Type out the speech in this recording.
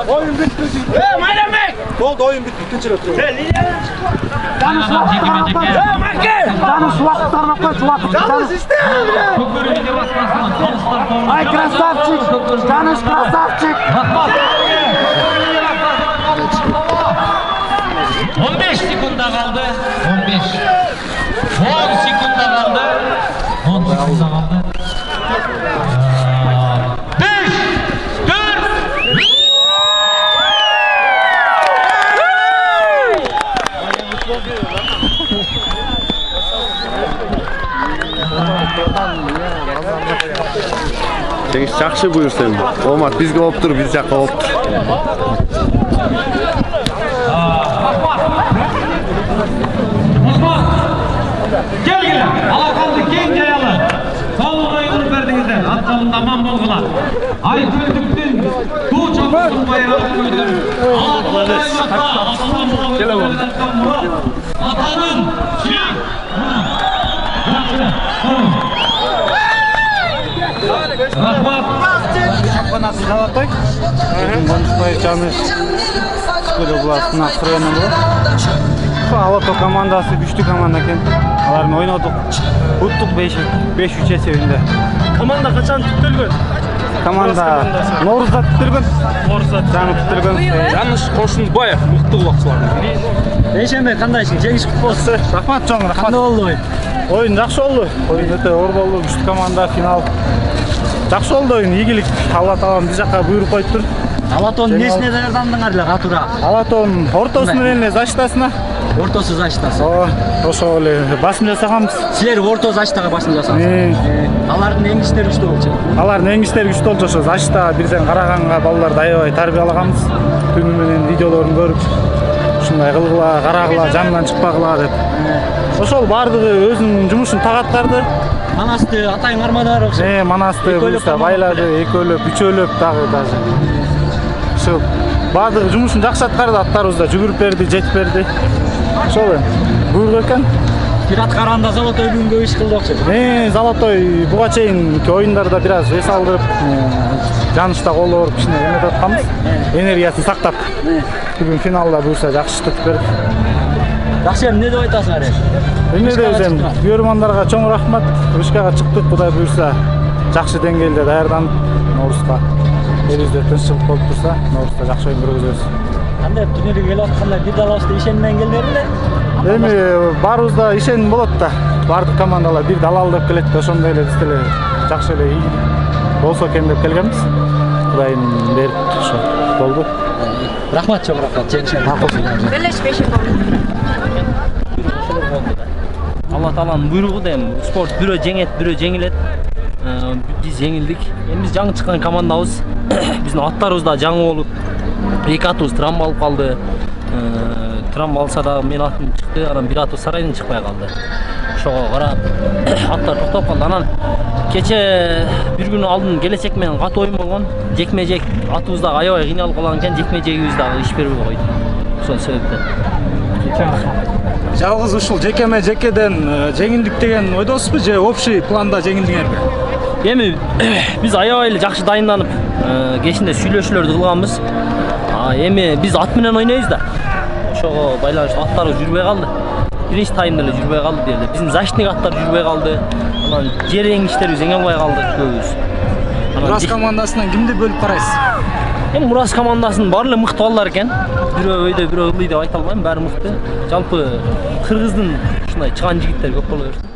Oyun bitti. Maydanbek! Oldu oyun bitti. Tinçire otur. Canus vakitlarına koy şu vakit. Canus işte. Ay krasavчик. Canus krasavчик. 15 sekunda kaldı. 15. 10 sekunda kaldı. 10 sekunda kaldı. 5, 4, Cengiz жақсы buyursun. Olmaz bizge olup dur, biz жаққа olup dur. Osman! Gel. Alakaldı keng jayalı. Sağlık ayını verdinizler. At çalında aman bolğular. Ay Göltüktün tuğ çapısın bayrağı koydular. Alakaldı aymaqqa Aslan Muhammed Murat. Atanın şirin. Rahmat. Шапанасы Золотой. Конышбаев Жаныш. Сколько была настроена была. Алато командасы күчтүү команда экен. Аларны ойнодук. Уттук 5-3 эсебинде. Команда качан түптөлгөн? Команда Наурузда түптөлгөн. Жаны түптөлгөн. Жаныш Кошунбаев мыкты булакчылар. Эшембек кандайсың? Жеңиш кутлу болсун. Рахмат чоң, рахмат. Кандай болду ойын? Oyun жақсы oldu. Oyun өте оор болду. Күчтүү команда финал. Жақсы oldu oyun. Ийгилик Алла таалам биз жакка буйруп коюптур. Алатонун несине даярдандыңар эле катуура? Алатон ортосунун эле защитасына. Ортосу защитасы. Ошо эле басым жасаганбыз. Силер орто защитага басым жасаңыз. Алардын эң иштери күчтүү болчу. Алардын эң иштери күчтүү болчу. Ошо защита бирден караганга балдарды аябай тарбиялаганбыз. Түнү менен видеолорун көрүп, ушундай кылгыла, карагыла, жанынан чыкпагыла деп. Ошол бардыгы өзүнүн жумушун так аткарды. Манасты атайын армадар окшойт. Манасты буюрса байлады, экөөлөп, үчөөлөп дагы даже. Ошо бардыгы жумушун жакшы аткарды, аттарыбыз да жүгүрүп берди, жетип берди. Ошол буйрук экен. Пират караганда Золотой бүгүн көп иш кылды окшойт. Золотой буга чейинки оюндарда бир аз эс алдырып, жанышта колдо оруп кичине эметип атканбыз. Энергиясын сактап. Бүгүн финалда буюрса жакшы иштеп берди. Жакшы, эмне деп айтасыңар? Эмне дейсем, көрөрмандарга чоң рахмат. Вышкага чыктык, Кудай буюрса, жакшы деңгээлде даярданып, Наурузга элибизде тынччылык болуп турса, Наурузда жакшы оюн көргөзөбүз. Кандай турнирге келип атканда бир далабызда ишенмен келдиңер беле? Эми баарыбызда ишеним болот да. Бардык командалар бир далал деп келет да, ошондой эле биз деле жакшы эле болсо экен деп келгенбиз. Кудайым берип ошо болду. Рахмат, чоң рахмат. Жеңишиңер. Белешпеши болду. Алла тааланын буйругу да эми спорт бирөө жеңет, бирөө жеңилет. Биз жеңилдик. Эми биз жаңы чыккан командабыз. Биздин аттарыбыз да жаңы болуп, эки атыбыз травма алып калды. Травма алса да мен атым чыкты, анан бир атыбыз сарайдан чыкпай калды. Ошого карап аттар токтоп калды. Анан кече бир күн алдын келечек менен катуу оюн болгон. Жекме-жек атыбыз да аябай кыйналып калган экен, жекме-жегибиз дагы иш бербей койду. Ошол себептен. Жалгыз ушул жекеме-жекеден жеңилдик деген ойдосузбу же общий планда жеңилдиңерби? Эми биз аябай эле жакшы дайынданып, кечинде сүйлөшүүлөрдү кылганбыз. Эми биз ат менен ойнойбуз да. Ошого байланыштуу аттарыбыз жүрбөй калды. Биринчи таймда эле жүрбөй калды дерле. Биздин защитник аттар жүрбөй калды. Анан жер еңиштерибиз эңе албай калды көбүбүз. Мурас командасынан кимди бөлүп карайсыз? Эми Мурас командасынын баары эле мыкты балдар экен. Бирөө өйдө, бирөө ылдый деп айта албайм, баары мыкты. Жалпы кыргыздын ушундай чыган жигиттер көп боло берсин.